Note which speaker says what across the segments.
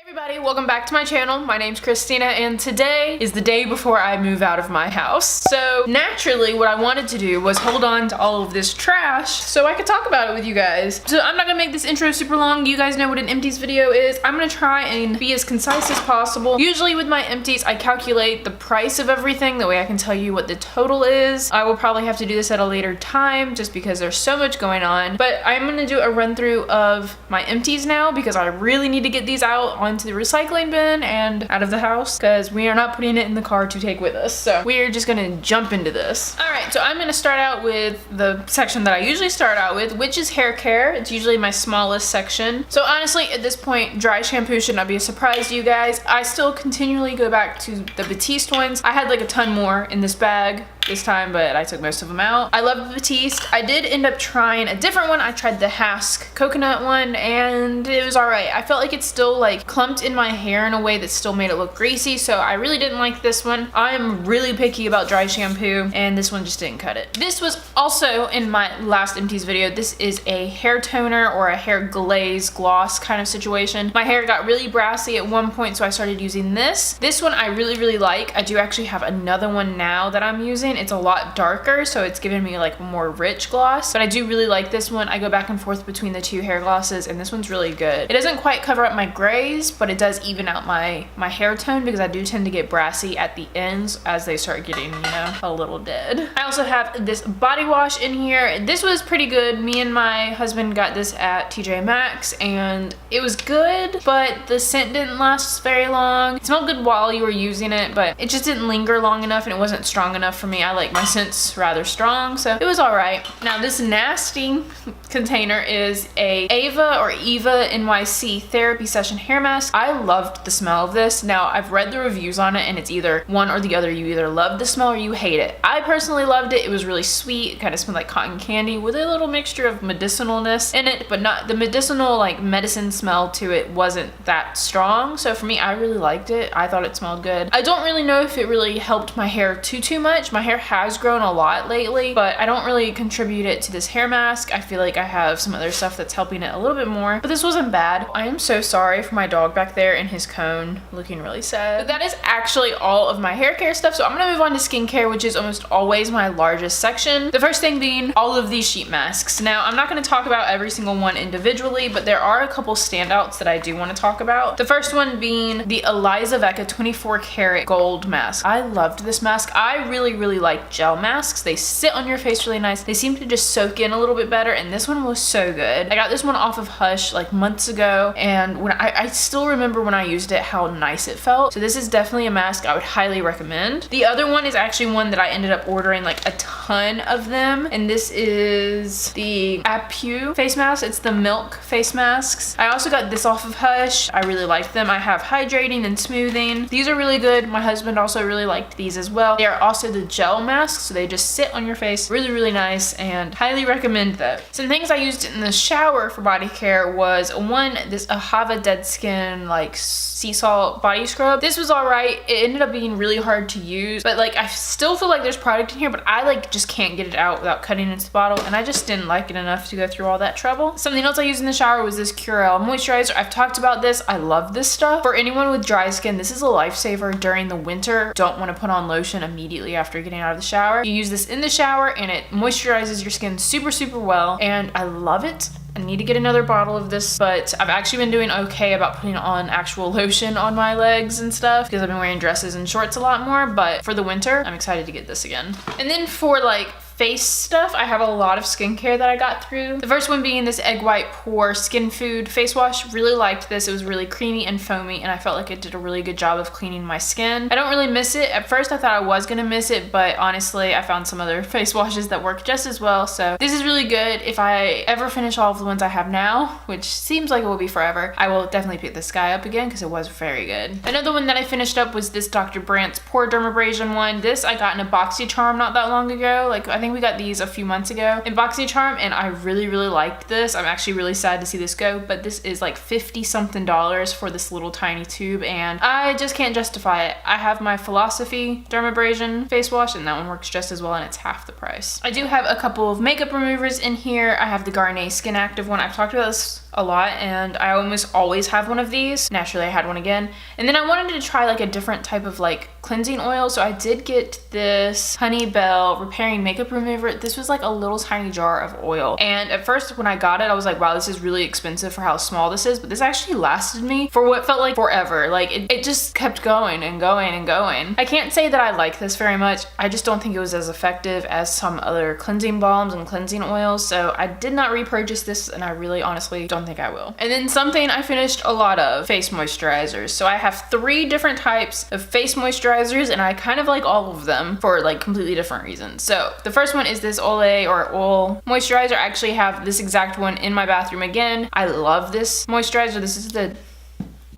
Speaker 1: Everybody, welcome back to my channel. My name's Christina and today is the day before I move out of my house. So naturally what I wanted to do was hold on to all of this trash so I could talk about it with you guys. So I'm not gonna make this intro super long. You guys know what an empties video is. I'm gonna try and be as concise as possible. Usually with my empties I calculate the price of everything, that way I can tell you what the total is. I will probably have to do this at a later time just because there's so much going on, but I'm gonna do a run through of my empties now because I really need to get these out onto the recycling bin and out of the house because we are not putting it in the car to take with us. So we're just gonna jump into this. All right, so I'm gonna start out with the section that I usually start out with, which is hair care. It's usually my smallest section. So honestly, at this point, dry shampoo should not be a surprise to you guys. I still continually go back to the Batiste ones. I had like a ton more in this bag this time, but I took most of them out. I love Batiste. I did end up trying a different one. I tried the Hask coconut one and it was all right. I felt like it still like clumped in my hair in a way that still made it look greasy, so I really didn't like this one. I'm really picky about dry shampoo and this one just didn't cut it. This was also in my last empties video. This is a hair toner or a hair glaze gloss kind of situation. My hair got really brassy at one point, so I started using this. This one I really like. I do actually have another one now that I'm using. It's a lot darker, so it's giving me like a more rich gloss, but I do really like this one. I go back and forth between the two hair glosses and this one's really good. It doesn't quite cover up my grays, but it does even out my hair tone because I do tend to get brassy at the ends as they start getting, you know, a little dead. I also have this body wash in here. This was pretty good. Me and my husband got this at TJ Maxx and it was good, but the scent didn't last very long. It smelled good while you were using it, but it just didn't linger long enough and it wasn't strong enough for me. I like my scents rather strong, so it was all right. Now this nasty container is a Eva NYC therapy session hair mask. I loved the smell of this. Now I've read the reviews on it and it's either one or the other. You either love the smell or you hate it. I personally loved it. It was really sweet. It kind of smelled like cotton candy with a little mixture of medicinalness in it, but not the medicinal like medicine smell to it wasn't that strong. So for me, I really liked it. I thought it smelled good. I don't really know if it really helped my hair too much. My hair has grown a lot lately, but I don't really contribute it to this hair mask. I feel like I have some other stuff that's helping it a little bit more, but this wasn't bad. I am so sorry for my dog back there in his cone looking really sad. But that is actually all of my hair care stuff. So I'm gonna move on to skincare, which is almost always my largest section. The first thing being all of these sheet masks. Now I'm not gonna talk about every single one individually, but there are a couple standouts that I do want to talk about. The first one being the Eliza Vecca 24 karat gold mask. I loved this mask. I really like gel masks. They sit on your face really nice. They seem to just soak in a little bit better, and this one was so good. I got this one off of Hush like months ago, and when I still remember when I used it how nice it felt. So this is definitely a mask I would highly recommend. The other one is actually one that I ended up ordering like a ton of them, and this is the Apu face mask. It's the Milk face masks. I also got this off of Hush. I really liked them. I have hydrating and smoothing. These are really good. My husband also really liked these as well. They are also the gel masks, so they just sit on your face. Really nice and highly recommend that. Some things I used in the shower for body care was one, this Ahava Dead Skin like sea salt body scrub. This was all right. It ended up being really hard to use, but like I still feel like there's product in here, but I like just can't get it out without cutting into the bottle, and I just didn't like it enough to go through all that trouble. Something else I used in the shower was this Curel moisturizer. I've talked about this. I love this stuff. For anyone with dry skin, this is a lifesaver during the winter. Don't want to put on lotion immediately after getting out of the shower. You use this in the shower and it moisturizes your skin super well, and I love it. I need to get another bottle of this, but I've actually been doing okay about putting on actual lotion on my legs and stuff because I've been wearing dresses and shorts a lot more, but for the winter, I'm excited to get this again. And then for like face stuff, I have a lot of skincare that I got through. The first one being this Egg White Pore Skin Food face wash. Really liked this. It was really creamy and foamy, and I felt like it did a really good job of cleaning my skin. I don't really miss it. At first I thought I was gonna miss it, but honestly I found some other face washes that work just as well, so this is really good. If I ever finish all of the ones I have now, which seems like it will be forever, I will definitely pick this guy up again because it was very good. Another one that I finished up was this Dr. Brandt's Pore Dermabrasion one. This I got in a BoxyCharm not that long ago. Like I think think we got these a few months ago in BoxyCharm, and I really liked this. I'm actually really sad to see this go, but this is like $50 something for this little tiny tube, and I just can't justify it. I have my Philosophy Dermabrasion face wash, and that one works just as well, and it's half the price. I do have a couple of makeup removers in here. I have the Garnier Skin Active one. I've talked about this a lot, and I almost always have one of these. Naturally, I had one again. And then I wanted to try like a different type of like cleansing oil, so I did get this Honey Bell Repairing Makeup Remover. This was like a little tiny jar of oil, and at first when I got it, I was like, wow, this is really expensive for how small this is, but this actually lasted me for what felt like forever. Like it just kept going and going and going. I can't say that I like this very much. I just don't think it was as effective as some other cleansing balms and cleansing oils, so I did not repurchase this, and I really honestly don't think I will. And then something I finished a lot of, face moisturizers. So I have 3 different types of face moisturizers, and I kind of like all of them for like completely different reasons. So the first one is this Olay or Oil moisturizer. I actually have this exact one in my bathroom again. I love this moisturizer. This is the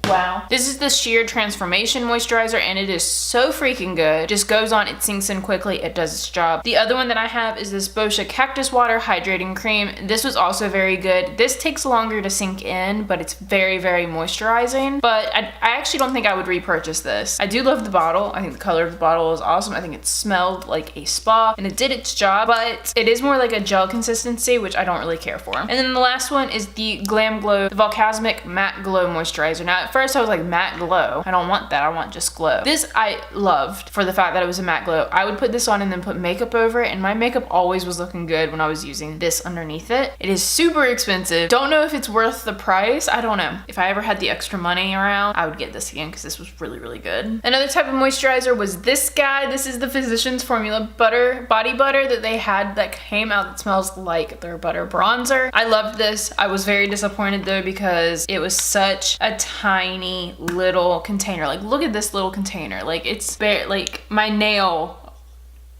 Speaker 1: Wow. This is the Sheer Transformation Moisturizer, and it is so freaking good. Just goes on, it sinks in quickly, it does its job. The other one that I have is this Boscia Cactus Water Hydrating Cream. This was also very good. This takes longer to sink in, but it's very moisturizing. But I actually don't think I would repurchase this. I do love the bottle. I think the color of the bottle is awesome. I think it smelled like a spa, and it did its job, but it is more like a gel consistency, which I don't really care for. And then the last one is the Glam Glow, the Volcasmic Matte Glow Moisturizer. Now, at first I was like, matte glow? I don't want that, I want just glow. This I loved for the fact that it was a matte glow. I would put this on and then put makeup over it, and my makeup always was looking good when I was using this underneath it. It is super expensive. Don't know if it's worth the price. I don't know. If I ever had the extra money around, I would get this again because this was really good. Another type of moisturizer was this guy. This is the Physicians Formula body butter that they had that came out that smells like their butter bronzer. I loved this. I was very disappointed though because it was such a tiny little container. Like, look at this little container. Like, it's bare, like my nail,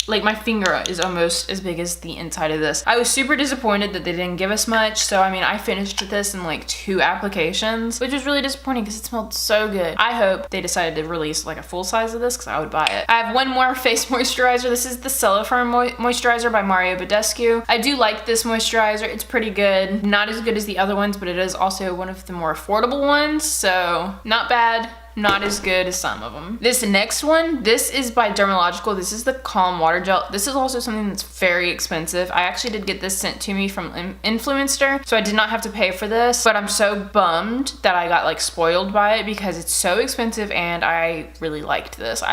Speaker 1: like my finger is almost as big as the inside of this. I was super disappointed that they didn't give us much. So I mean, I finished this in like 2 applications, which was really disappointing because it smelled so good. I hope they decided to release like a full size of this because I would buy it. I have one more face moisturizer. This is the Cellophane moisturizer by Mario Badescu. I do like this moisturizer. It's pretty good. Not as good as the other ones, but it is also one of the more affordable ones. So not bad. Not as good as some of them. This next one, this is by Dermalogical. This is the Calm Water Gel. This is also something that's very expensive. I actually did get this sent to me from Influencer, so I did not have to pay for this, but I'm so bummed that I got like spoiled by it because it's so expensive and I really liked this.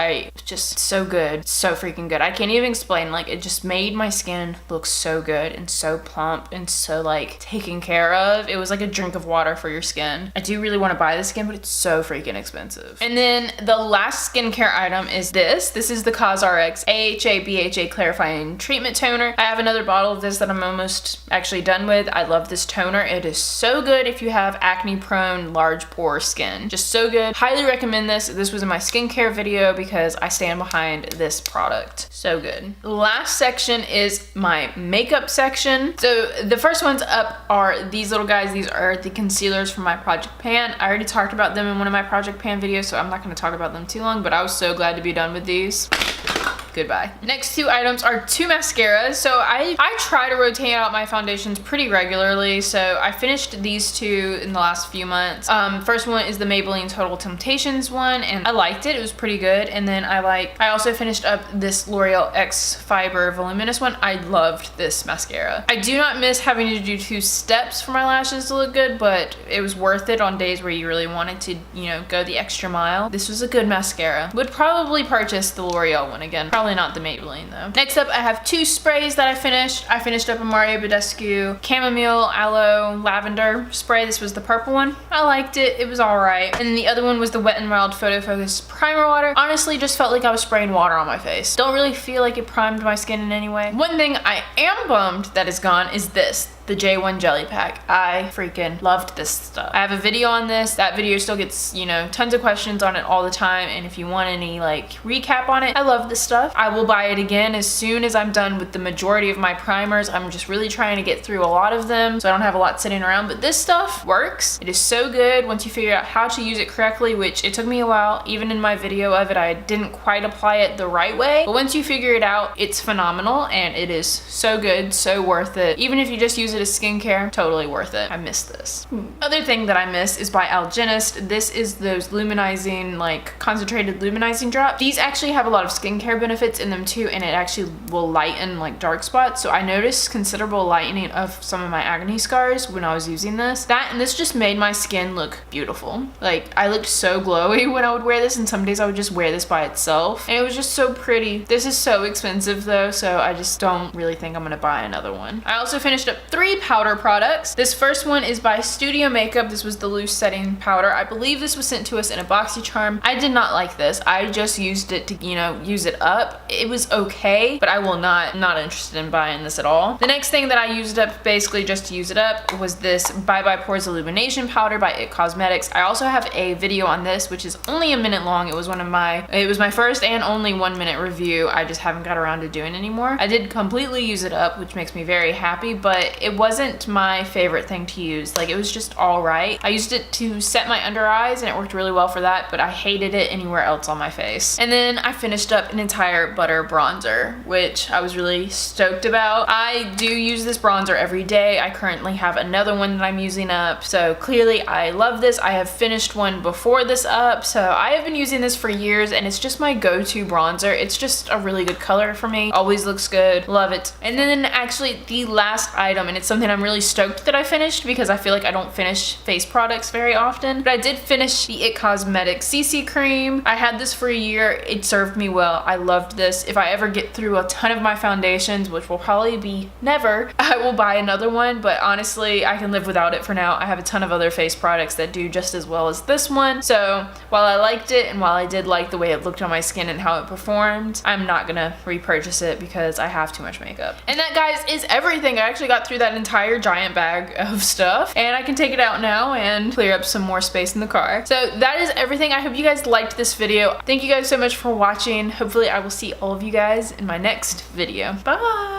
Speaker 1: Just so good, so freaking good. I can't even explain, like it just made my skin look so good and so plump and so like taken care of. It was like a drink of water for your skin. I do really want to buy this again, but it's so freaking expensive. And then the last skincare item is this. This is the CosRx AHA BHA Clarifying Treatment Toner. I have another bottle of this that I'm almost actually done with. I love this toner. It is so good if you have acne prone, large pore skin. Just so good. Highly recommend this. This was in my skincare video because I stand behind this product. So good. The last section is my makeup section. So the first ones up are these little guys. These are the concealers from my Project Pan. I already talked about them in one of my Project Pan videos, so I'm not going to talk about them too long, but I was so glad to be done with these. Goodbye. Next 2 items are 2 mascaras. So I try to rotate out my foundations pretty regularly, so I finished these 2 in the last few months. First one is the Maybelline Total Temptations one, and I liked it. It was pretty good. And then I also finished up this L'Oreal X Fiber Voluminous one. I loved this mascara. I do not miss having to do 2 steps for my lashes to look good, but it was worth it on days where you really wanted to, you know, go the extra mile. This was a good mascara. Would probably purchase the L'Oreal one again. Probably not the Maybelline though. Next up, I have 2 sprays that I finished. I finished up a Mario Badescu Chamomile Aloe Lavender spray. This was the purple one. I liked it. It was alright. And then the other one was the Wet n Wild Photo Focus Primer Water. Honestly, just felt like I was spraying water on my face. Don't really feel like it primed my skin in any way. One thing I am bummed that is gone is this. the J1 Jelly Pack. I freaking loved this stuff. I have a video on this. That video still gets, you know, tons of questions on it all the time, and if you want any like recap on it, I love this stuff. I will buy it again as soon as I'm done with the majority of my primers. I'm just really trying to get through a lot of them, so I don't have a lot sitting around, but this stuff works. It is so good once you figure out how to use it correctly, which it took me a while. Even in my video of it, I didn't quite apply it the right way, but once you figure it out, it's phenomenal, and it is so good, so worth it. Even if you just use it as skincare, totally worth it. I miss this. Other thing that I miss is by Algenist. This is those luminizing, like concentrated luminizing drops. These actually have a lot of skincare benefits in them too, and it actually will lighten like dark spots. So I noticed considerable lightening of some of my acne scars when I was using this. And this just made my skin look beautiful. Like, I looked so glowy when I would wear this, and some days I would just wear this by itself, and it was just so pretty. This is so expensive though, so I just don't really think I'm gonna buy another one. I also finished up 3 powder products. This first one is by Studio Makeup. This was the loose setting powder. I believe this was sent to us in a BoxyCharm. I did not like this. I just used it to, you know, use it up. It was okay, but I will not interested in buying this at all. The next thing that I used up basically just to use it up was this Bye Bye Pores Illumination Powder by IT Cosmetics. I also have a video on this, which is only a minute long. It was my first and only 1 minute review. I just haven't got around to doing it anymore. I did completely use it up, which makes me very happy, but it wasn't my favorite thing to use. Like, it was just all right. I used it to set my under eyes, and it worked really well for that, but I hated it anywhere else on my face. And then I finished up an entire butter bronzer, which I was really stoked about. I do use this bronzer every day. I currently have another one that I'm using up, so clearly I love this. I have finished one before this up, so I have been using this for years, and it's just my go-to bronzer. It's just a really good color for me. Always looks good. Love it. And then actually the last item, and it's something I'm really stoked that I finished because I feel like I don't finish face products very often, but I did finish the IT Cosmetics CC cream. I had this for a year. It served me well. I loved this. If I ever get through a ton of my foundations, which will probably be never, I will buy another one, but honestly, I can live without it for now. I have a ton of other face products that do just as well as this one. So while I liked it, and while I did like the way it looked on my skin and how it performed, I'm not gonna repurchase it because I have too much makeup. And that, guys, is everything. I actually got through that entire giant bag of stuff, and I can take it out now and clear up some more space in the car. So that is everything. I hope you guys liked this video. Thank you guys so much for watching. Hopefully I will see all of you guys in my next video. Bye!